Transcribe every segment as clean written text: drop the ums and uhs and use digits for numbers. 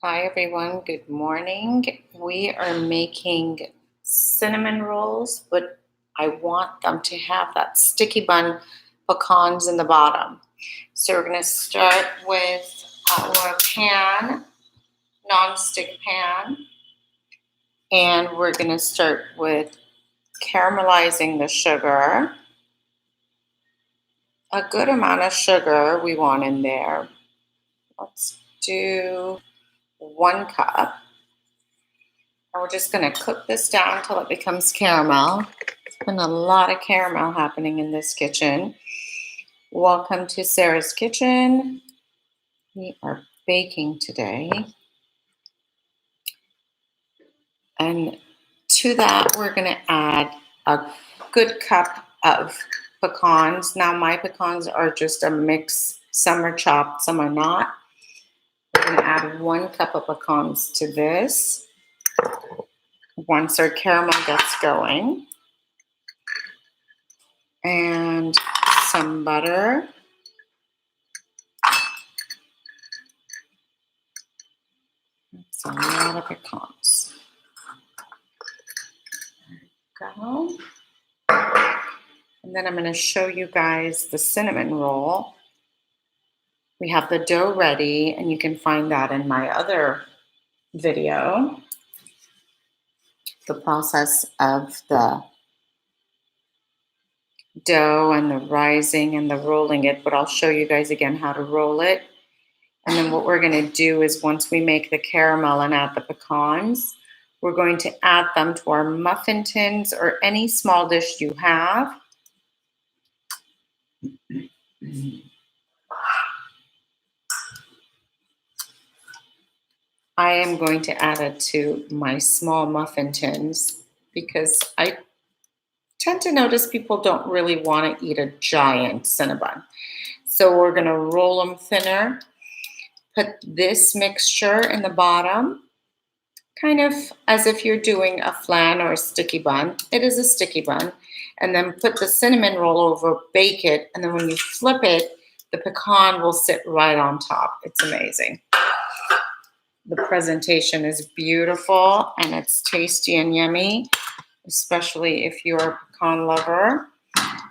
Hi everyone, good morning. We are making cinnamon rolls, but I want them to have that sticky bun pecans in the bottom. So we're going to start with our pan, nonstick pan, and we're going to start with caramelizing the sugar. A good amount of sugar we want in there. Let's do 1 cup. And we're just going to cook this down until it becomes caramel. There's been a lot of caramel happening in this kitchen. Welcome to Sarah's Kitchen. We are baking today. And to that, we're going to add a good cup of pecans. Now, my pecans are just a mix. Some are chopped, some are not. We're going to add 1 cup of pecans to this once our caramel gets going. And some butter. That's a lot of pecans. There we go. And then I'm going to show you guys the cinnamon roll. We have the dough ready, and you can find that in my other video. The process of the dough and the rising and the rolling it, but I'll show you guys again how to roll it. And then what we're going to do is once we make the caramel and add the pecans, we're going to add them to our muffin tins or any small dish you have. I am going to add it to my small muffin tins because I tend to notice people don't really want to eat a giant Cinnabon. So we're going to roll them thinner, put this mixture in the bottom, kind of as if you're doing a flan or a sticky bun. It is a sticky bun. And then put the cinnamon roll over, bake it, and then when you flip it, the pecan will sit right on top. It's amazing. The presentation is beautiful and it's tasty and yummy, especially if you're a pecan lover.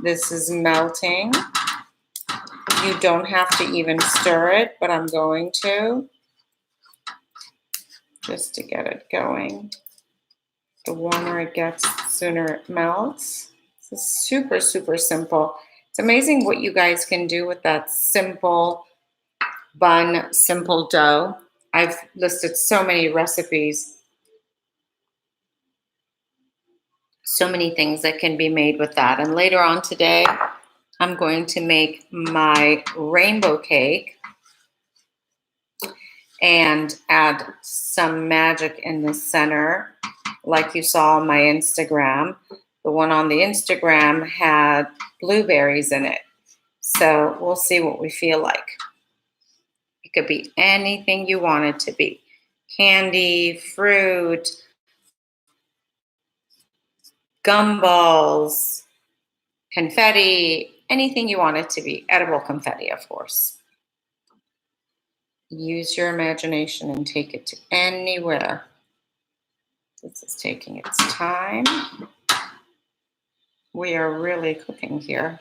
This is melting. You don't have to even stir it, but I'm going to just to get it going. The warmer it gets, the sooner it melts. This is super, super simple. It's amazing what you guys can do with that simple bun, simple dough. I've listed so many recipes, so many things that can be made with that. And later on today, I'm going to make my rainbow cake and add some magic in the center, like you saw on my Instagram. The one on the Instagram had blueberries in it. So we'll see what we feel like. It could be anything you want it to be. Candy, fruit, gumballs, confetti, anything you want it to be. Edible confetti, of course. Use your imagination and take it to anywhere. This is taking its time. We are really cooking here.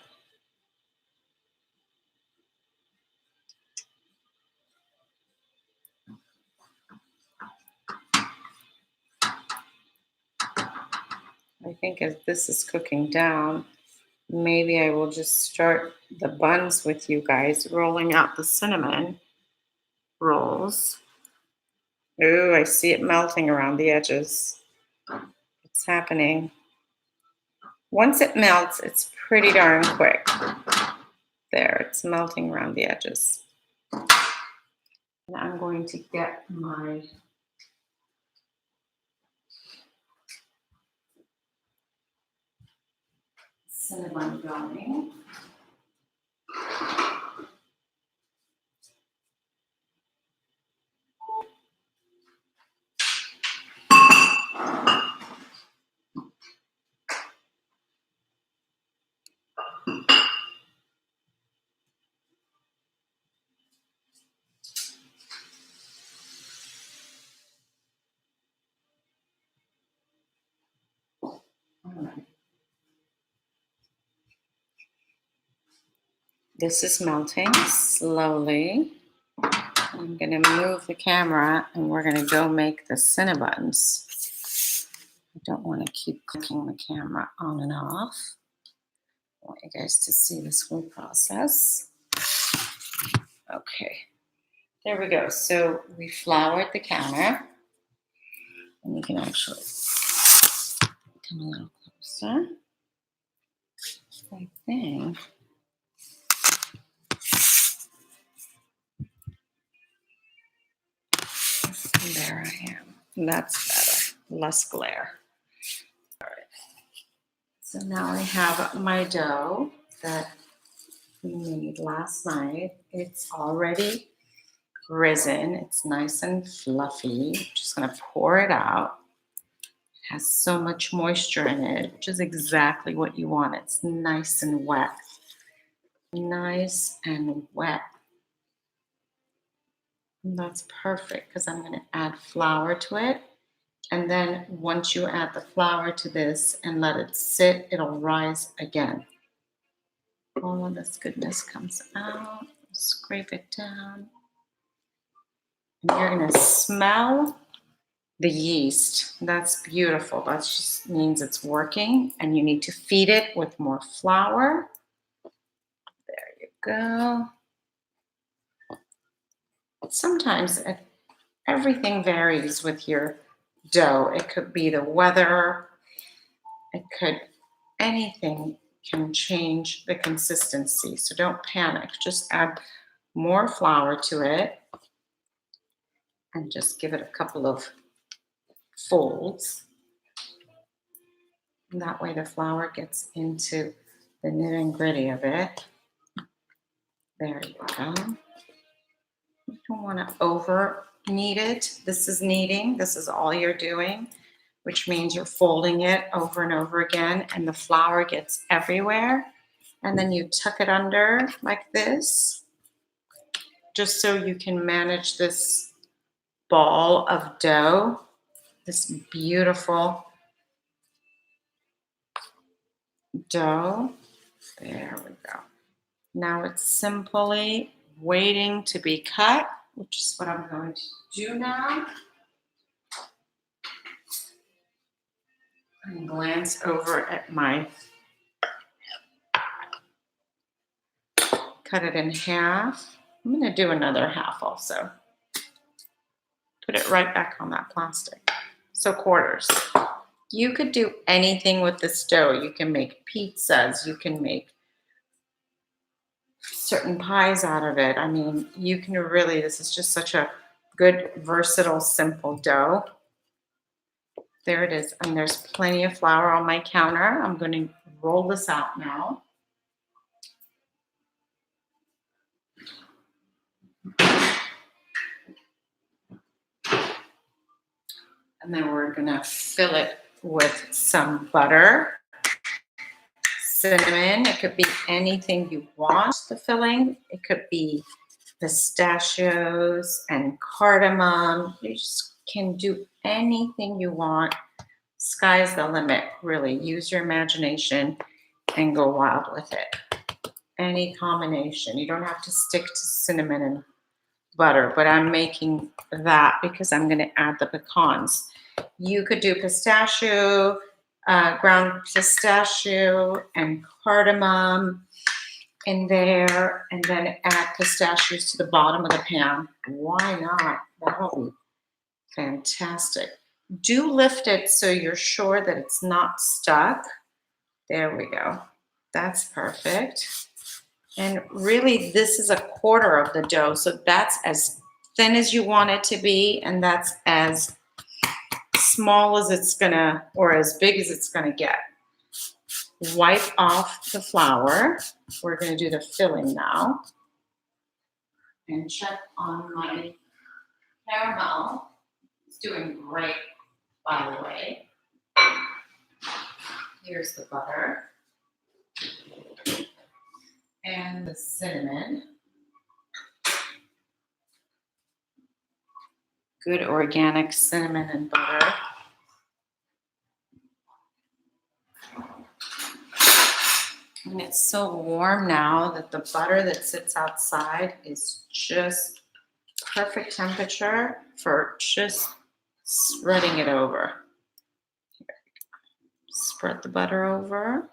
I think as this is cooking down, maybe I will just start the buns with you guys, rolling out the cinnamon rolls. Ooh, I see it melting around the edges. It's happening. Once it melts, it's pretty darn quick. There, it's melting around the edges. And I'm going to get my cinnamon going. This is melting slowly. I'm going to move the camera and we're going to go make the Cinnabons. I don't want to keep clicking the camera on and off. I want you guys to see this whole process. Okay, there we go. So we floured the counter. And you can actually come a little closer. I think. There I am. That's better. Less glare. All right. So now I have my dough that we made last night. It's already risen. It's nice and fluffy. I'm just going to pour it out. It has so much moisture in it, which is exactly what you want. It's nice and wet. Nice and wet. And that's perfect because I'm going to add flour to it. And then once you add the flour to this and let it sit, it'll rise again. All of this goodness comes out. Scrape it down. And you're going to smell the yeast. That's beautiful. That just means it's working. And you need to feed it with more flour. There you go. Sometimes everything varies with your dough. It could be the weather. Anything can change the consistency. So don't panic. Just add more flour to it and just give it a couple of folds. And that way the flour gets into the nitty-gritty of it. There you go. You don't want to over knead it. This is kneading. This is all you're doing, which means you're folding it over and over again and the flour gets everywhere. And then you tuck it under like this, just so you can manage this ball of dough, this beautiful dough. There we go. Now it's simply waiting to be cut, which is what I'm going to do now. And glance over at my, cut it in half. I'm going to do another half also. Put it right back on that plastic. So quarters. You could do anything with this dough. You can make pizzas. You can make certain pies out of it. I mean, you can really, this is just such a good, versatile, simple dough. There it is. And there's plenty of flour on my counter. I'm going to roll this out now. And then we're going to fill it with some butter, cinnamon. It could be anything you want, the filling. It could be pistachios and cardamom. You just can do anything you want. Sky's the limit, really. Use your imagination and go wild with it. Any combination. You don't have to stick to cinnamon and butter, but I'm making that because I'm going to add the pecans. You could do pistachio, ground pistachio and cardamom in there, and then add pistachios to the bottom of the pan. Why not? That'll be fantastic. Do lift it so you're sure that it's not stuck. There we go. That's perfect. And really, this is a quarter of the dough, so that's as thin as you want it to be, and that's as small as it's gonna, or as big as it's gonna get. Wipe off the flour. We're gonna do the filling now. And check on my caramel. It's doing great, by the way. Here's the butter. And the cinnamon. Good organic cinnamon and butter. And it's so warm now that the butter that sits outside is just perfect temperature for just spreading it over. Spread the butter over.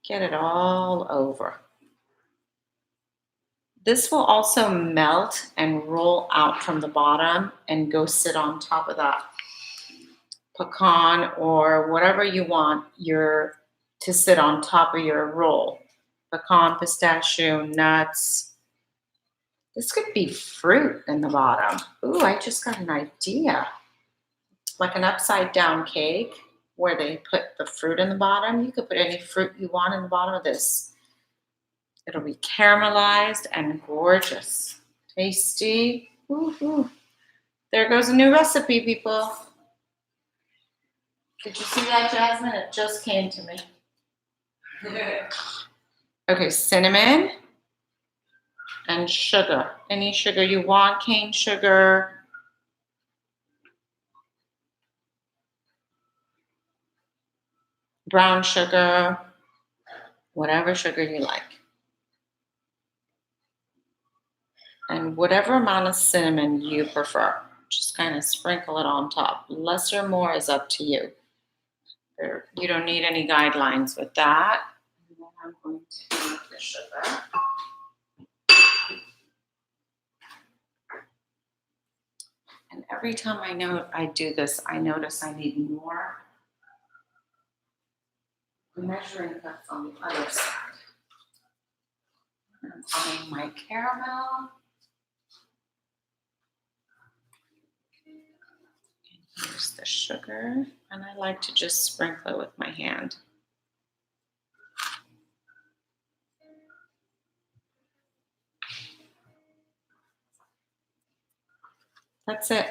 Get it all over. This will also melt and roll out from the bottom and go sit on top of that pecan or whatever you want to sit on top of your roll. Pecan, pistachio, nuts. This could be fruit in the bottom. Ooh, I just got an idea. Like an upside down cake where they put the fruit in the bottom. You could put any fruit you want in the bottom of this. It'll be caramelized and gorgeous. Tasty. Woo-hoo. There goes a new recipe, people. Did you see that, Jasmine? It just came to me. Okay, cinnamon and sugar. Any sugar you want, cane sugar. Brown sugar. Whatever sugar you like. And whatever amount of cinnamon you prefer. Just kind of sprinkle it on top. Less or more is up to you. You don't need any guidelines with that. And then I'm going to make the sugar. And every time I do this, I notice I need more measuring cups on the other side. I'm adding my caramel. And here's the sugar. And I like to just sprinkle it with my hand. That's it.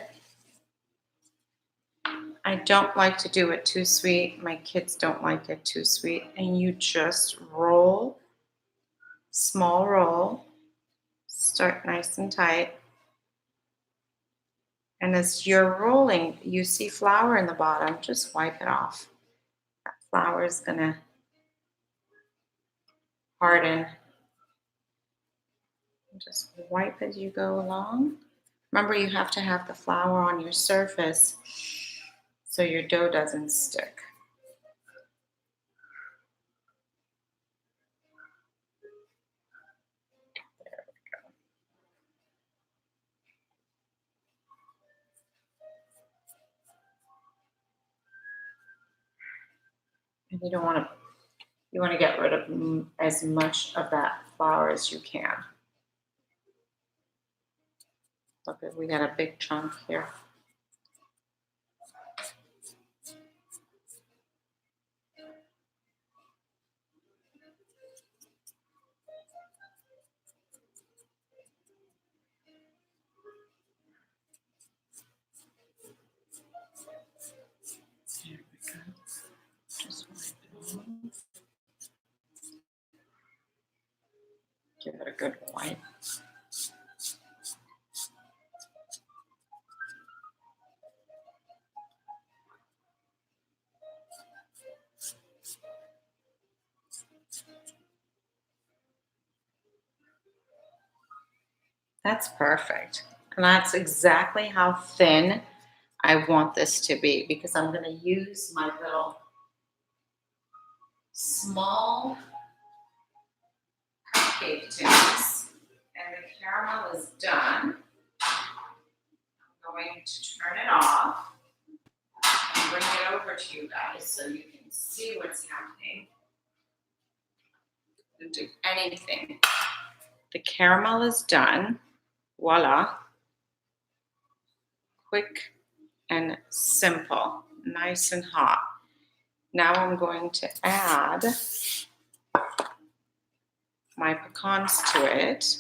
I don't like to do it too sweet. My kids don't like it too sweet. And you just roll, small roll, start nice and tight. And as you're rolling, you see flour in the bottom, just wipe it off. That flour is gonna harden. Just wipe as you go along. Remember, you have to have the flour on your surface so your dough doesn't stick. There we go. And you want to get rid of as much of that flour as you can. Look, we got a big chunk here. There we go. Just wipe it off. Give it a good wipe. That's perfect. And that's exactly how thin I want this to be because I'm going to use my little small cupcake tins. And the caramel is done. I'm going to turn it off and bring it over to you guys so you can see what's happening. Don't do anything. The caramel is done. Voila. Quick and simple, nice and hot. Now I'm going to add my pecans to it.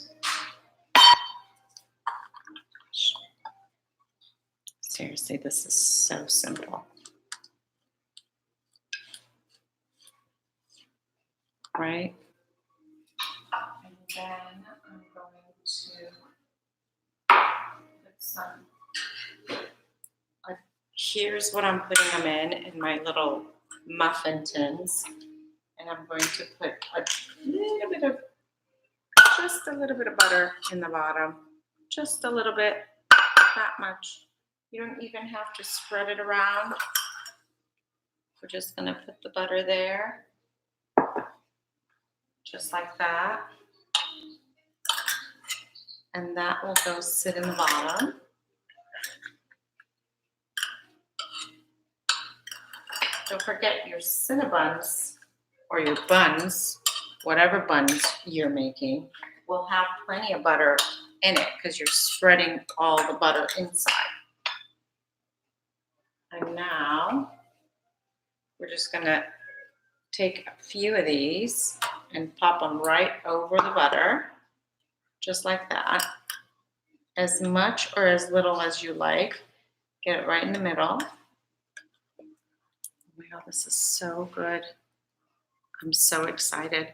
Seriously, this is so simple. Right? And then I'm going to put some, here's what I'm putting them in my little muffin tins. And I'm going to put just a little bit of butter in the bottom. Just a little bit, that much. You don't even have to spread it around. We're just gonna put the butter there, just like that. And that will go sit in the bottom. Don't forget your Cinnabons or your buns, whatever buns you're making, will have plenty of butter in it because you're spreading all the butter inside. And now we're just gonna take a few of these and pop them right over the butter, just like that. As much or as little as you like. Get it right in the middle. Wow, this is so good. I'm so excited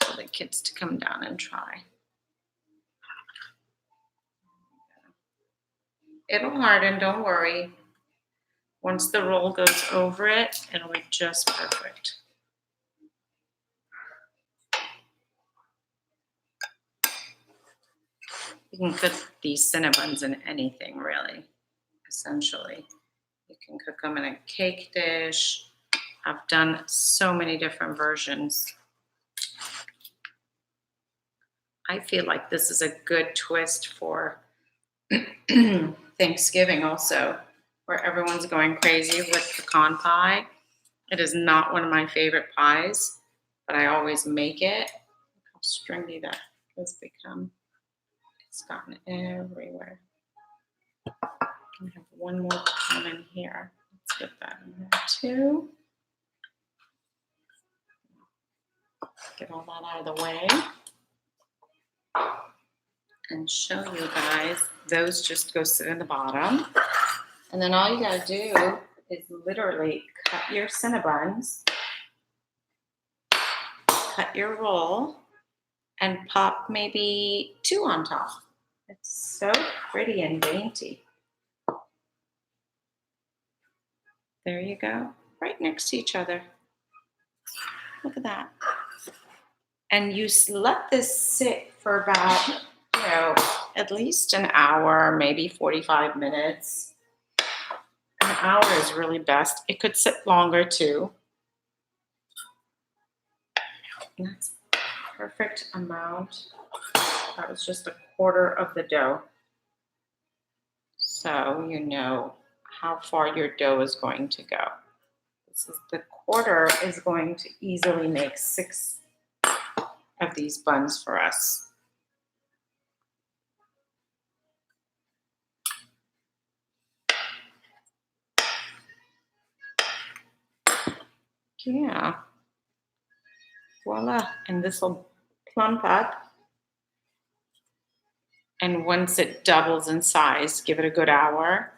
for the kids to come down and try. It'll harden, don't worry. Once the roll goes over it, it'll be just perfect. You can cook these Cinnabons in anything, really, essentially. You can cook them in a cake dish. I've done so many different versions. I feel like this is a good twist for Thanksgiving also, where everyone's going crazy with pecan pie. It is not one of my favorite pies, but I always make it. Look how stringy that has become. It's gotten everywhere. I have one more pecan in here. Let's get that in there too. Get all that out of the way. And show you guys, those just go sit in the bottom. And then all you gotta do is literally cut your Cinnabons, cut your roll, and pop maybe 2 on top. It's so pretty and dainty. There you go, right next to each other. Look at that. And you let this sit for about, at least an hour, maybe 45 minutes. An hour is really best. It could sit longer too. And that's perfect amount. That was just a quarter of the dough. So you know how far your dough is going to go. This is the quarter is going to easily make 6 of these buns for us. Yeah. Voila. And this will plump up. And once it doubles in size, give it a good hour.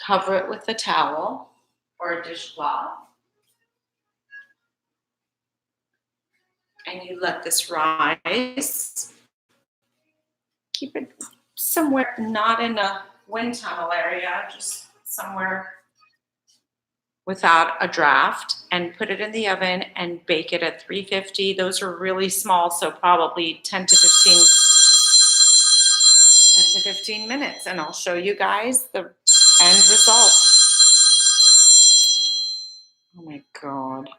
Cover it with a towel or a dishcloth. And you let this rise. Keep it somewhere not in a wind tunnel area, just somewhere without a draft, and put it in the oven and bake it at 350. Those are really small, so probably 10 to 15 minutes, and I'll show you guys the end result. Oh my God.